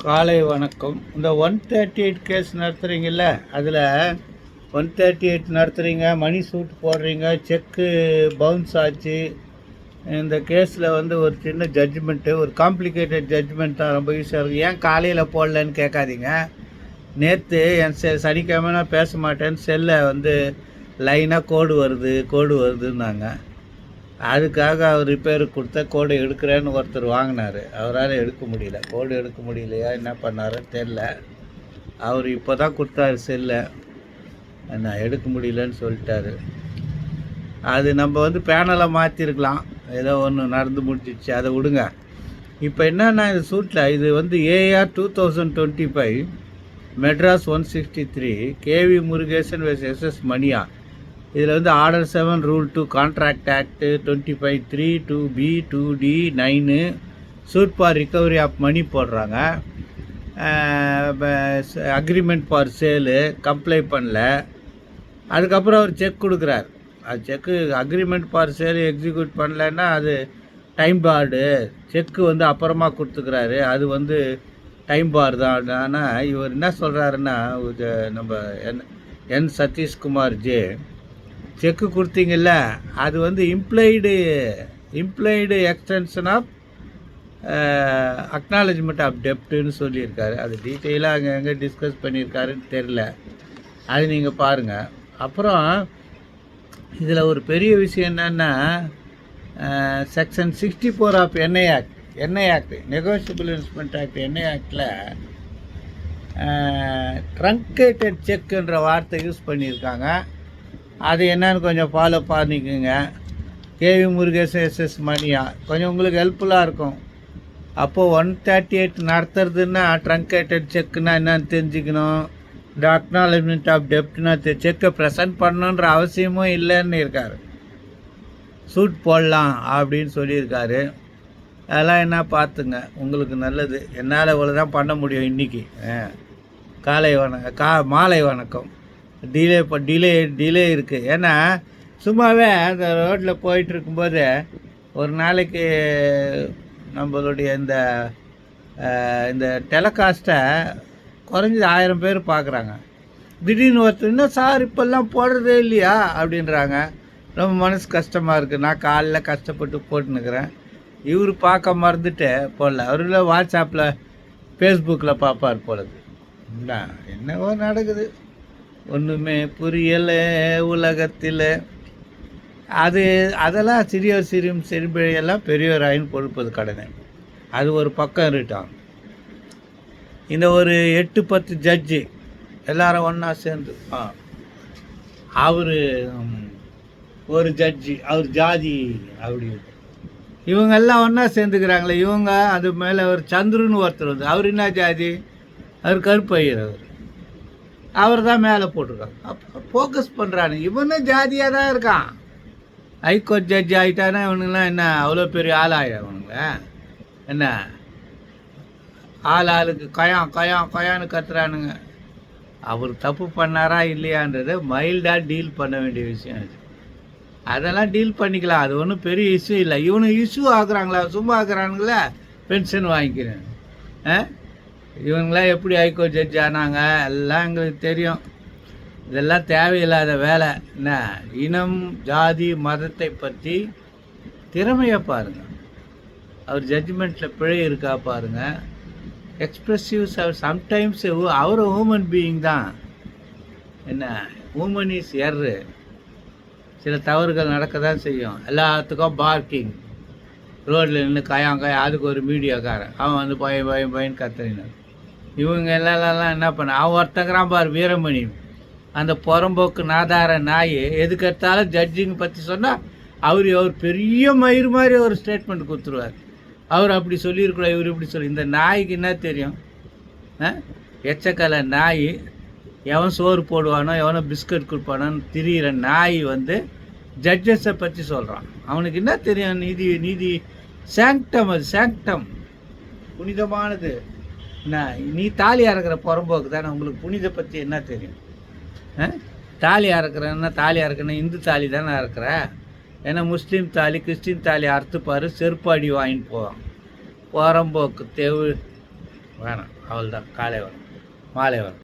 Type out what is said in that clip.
காலை வணக்கம். இந்த 138 கேஸ் நடத்துகிறீங்கல்ல, அதில் 138 நடத்துகிறீங்க, மணி சூட் போடுறீங்க, செக்கு பவுன்ஸ் ஆச்சு. இந்த கேஸில் ஒரு சின்ன ஜட்ஜ்மெண்ட்டு, ஒரு காம்ப்ளிகேட்டட் ஜட்ஜ்மெண்ட் தான், ரொம்ப ஈஸியாக இருக்குது. ஏன் காலையில் போடலன்னு கேட்காதீங்க. நேற்று என் சனிக்கிழமை நான் பேச மாட்டேன்னு செல்லை லைனாக கோடு வருதுன்னாங்க. அதுக்காக அவர் ரிப்பேருக்கு கொடுத்த கோடு எடுக்கிறேன்னு ஒருத்தர் வாங்கினார். அவரால் எடுக்க முடியல. கோடு எடுக்க முடியலையா, என்ன பண்ணாருன்னு தெரில. அவர் இப்போ தான் கொடுத்தாரு செல்லை, நான் எடுக்க முடியலன்னு சொல்லிட்டாரு. அது நம்ம பேனலை மாற்றிருக்கலாம், ஏதோ ஒன்று நடந்து முடிஞ்சிச்சு, அதை விடுங்க. இப்போ என்னன்னா, இது சூட்டில் இது AR 2025 Madras 163 KV Murugesan vs SS Mania. இதில் order 7 rule 2 contract act 25(3) 2B 2D 9 suit for recovery of money போடுறாங்க. அக்ரிமெண்ட் ஃபார் சேலு கம்ப்ளை பண்ணல. அதுக்கப்புறம் அவர் செக் கொடுக்குறார். அது செக்கு அக்ரிமெண்ட் ஃபார் சேலு எக்ஸிக்யூட் பண்ணலைன்னா அது டைம் பார்டு. செக்கு அப்புறமா கொடுத்துக்கிறாரு, அது டைம் பார் தான். ஆனால் இவர் என்ன சொல்கிறாருன்னா, நம்ம என் சதீஷ்குமார் ஜே, செக்கு கொடுத்தீங்கல்ல, அது implied extension of acknowledgement of டெப்ட்டுன்னு சொல்லியிருக்காரு. அது டீட்டெயிலாக எங்கே டிஸ்கஸ் பண்ணியிருக்காருன்னு தெரில, அது நீங்கள் பாருங்கள். அப்புறம் இதில் ஒரு பெரிய விஷயம் என்னென்னா, section 64 of NI act negotiable instrument act NI ஆக்டில் ட்ரங்கேட்டட் செக்குன்ற வார்த்தை யூஸ் பண்ணியிருக்காங்க. அது என்னன்னு கொஞ்சம் ஃபாலோ பண்ணிக்கோங்க. கேவி முருகேசன் எஸ்எஸ் மணியா, கொஞ்சம் உங்களுக்கு ஹெல்ப்ஃபுல்லாக இருக்கும். அப்போது 138 நடத்துறதுன்னா ட்ரங்கேட்டட் செக்குன்னா என்னன்னு தெரிஞ்சுக்கணும். இந்த அக்னாலஜ்மெண்ட் ஆஃப் டெப்ட்னா செக்கை ப்ரெசன்ட் பண்ணணுன்ற அவசியமும் இல்லைன்னு இருக்கார். சூட் போடலாம் அப்படின்னு சொல்லியிருக்காரு. அதெல்லாம் என்ன பார்த்துங்க, உங்களுக்கு நல்லது. என்னால் இவ்வளோ தான் பண்ண முடியும் இன்றைக்கி. காலை வணக்கம், மாலை வணக்கம். டிலே இருக்குது. ஏன்னா சும்மாவே அந்த ரோட்டில் போயிட்டுருக்கும்போது ஒரு நாளைக்கு நம்மளுடைய இந்த டெலகாஸ்ட்டை குறைஞ்சது 1000 பேர் பார்க்குறாங்க. திடீர்னு ஒருத்தர், இன்னும் சார் இப்போல்லாம் போடுறதே இல்லையா அப்படின்றாங்க. ரொம்ப மனசு கஷ்டமாக இருக்குது. நான் காலைல கஷ்டப்பட்டு போட்டுன்னுக்கிறேன். இவர் பார்க்க மறந்துட்டு போடல. அவருல வாட்ஸ்அப்பில் ஃபேஸ்புக்கில் பார்ப்பார் போலது. என்னவோ நடக்குது, ஒன்றுமே புரியலை உலகத்தில். அதெல்லாம் சிறியோர் சிறியும் செறிபிழையெல்லாம் பெரியோர் ஆயின் பொறுப்பது கடனை. அது ஒரு பக்கம் இருட்டான். இந்த ஒரு 8-10 ஜட்ஜு எல்லாரும் ஒன்றா சேர்ந்து, அவர் ஒரு ஜட்ஜி, அவர் ஜாதி அப்படி, இவங்கெல்லாம் ஒன்றா சேர்ந்துக்கிறாங்களே. இவங்க அது மேலே ஒரு சந்துருன்னு ஒருத்தர் அவர் என்ன ஜாதி, அவர் கருப்பையர். அவர் தான் மேலே போட்டிருக்காங்க. அப்போ ஃபோக்கஸ் பண்ணுறானு. இவனும் ஜாதியாக தான் இருக்கான். ஹைகோர்ட் ஜட்ஜி ஆகிட்டானா இவனுங்களாம் என்ன அவ்வளோ பெரிய ஆளாயிடும் இவனுங்க? என்ன ஆளுக்கு கொயான்னு கத்துறானுங்க. அவர் தப்பு பண்ணாரா இல்லையான்றதை மைல்டாக டீல் பண்ண வேண்டிய விஷயம் அது. அதெல்லாம் டீல் பண்ணிக்கலாம், அது ஒன்றும் பெரிய இஷ்யூ இல்லை. இவனு இஷ்யூ ஆகுறாங்களா, சும்மா ஆகுறானுங்களே பென்ஷன் வாங்கிக்கிறேன். இவங்களாம் எப்படி ஹைகோர்ட் ஜட்ஜ் ஆனாங்க எல்லாம் எங்களுக்கு தெரியும். இதெல்லாம் தேவையில்லாத வேலை. என்ன இனம் ஜாதி மதத்தை பற்றி திறமையை பாருங்கள். அவர் ஜட்ஜ்மெண்ட்டில் பிழை இருக்கா பாருங்கள். எக்ஸ்ப்ரெசிவ்ஸ் சம்டைம்ஸ் அவர் ஹியூமன் பீயிங் தான். என்ன ஹியூமன் இஸ் எர்ரு. சில தவறுகள் நடக்க தான் செய்யும். எல்லாத்துக்கும் பார்க்கிங், ரோட்டில் நின்று கயா அதுக்கு ஒரு மீடியாக்காரன் அவன் பயம் கத்துறினார். இவங்க எல்லாம் என்ன பண்ண, அவன் ஒருத்தங்கிறான் பார் வீரமணி, அந்த புறம்போக்கு நாதார நாய். எதுக்கு எடுத்தாலும் ஜட்ஜிங் பற்றி சொன்னால் அவர் பெரிய மயிர் மாதிரி ஒரு ஸ்டேட்மெண்ட் கொடுத்துருவார். அவர் அப்படி சொல்லியிருக்கூடாது, இவர் இப்படி சொல்லி. இந்த நாய்க்கு என்ன தெரியும்? எச்சக்கலை நாய், எவன் சோறு போடுவானோ எவனோ பிஸ்கட் கொடுப்பானோன்னு திரியிற நாய் ஜட்ஜஸை பற்றி சொல்கிறான். அவனுக்கு என்ன தெரியும்? நீதி சாங்டம், அது சாங்டம், புனிதமானது. நீ தாலி அறக்கிற புறம்போக்கு தானே, உங்களுக்கு புனித பற்றி என்ன தெரியும்? தாலி அறக்கிறன்னா தாலி அறக்கணும், இந்து தாலி தானே அறக்கிற. ஏன்னா முஸ்லீம் தாலி கிறிஸ்டின் தாலி அறுத்துப்பார், செருப்பாடி வாங்கிட்டு போவான். புறம்போக்கு வேணாம், அவ்வளோதான். காலை வரும், மாலை வரும்.